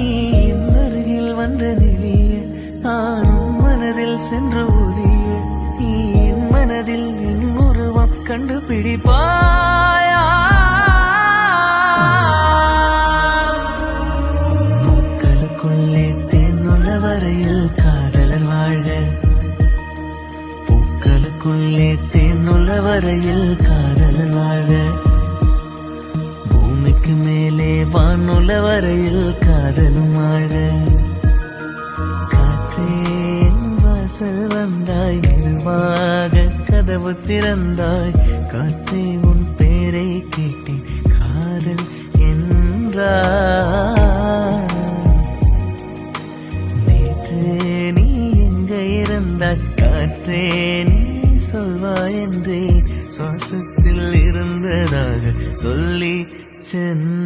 நீ அருகில் வந்த நிலைய நானும் மனதில் சென்று ஊதிய நீ என் மனதில் என் உருவம் கண்டுபிடிப்பாயா பூக்களுக்குள்ளே தேனுள்ள வரையில் காதலன் வாழ பூக்களுக்குள்ளே தேனுள்ள வரையில் காதலன் வாழ பூமிக்கு மேலே வானுள்ள வரையில் காதலும் வாழ காற்றே என் வாசல் வந்தாய் மெதுவாக கதவு திறந்தாய் காற்றே உன் பேரை கேட்டேன் காதல் என்றாய் நேற்று நீ எங்க இருந்தாய் காற்றே நீ சொல்வாய் என்றே சுவாசத்தில் இருந்ததாக சொல்லி சென்றாய்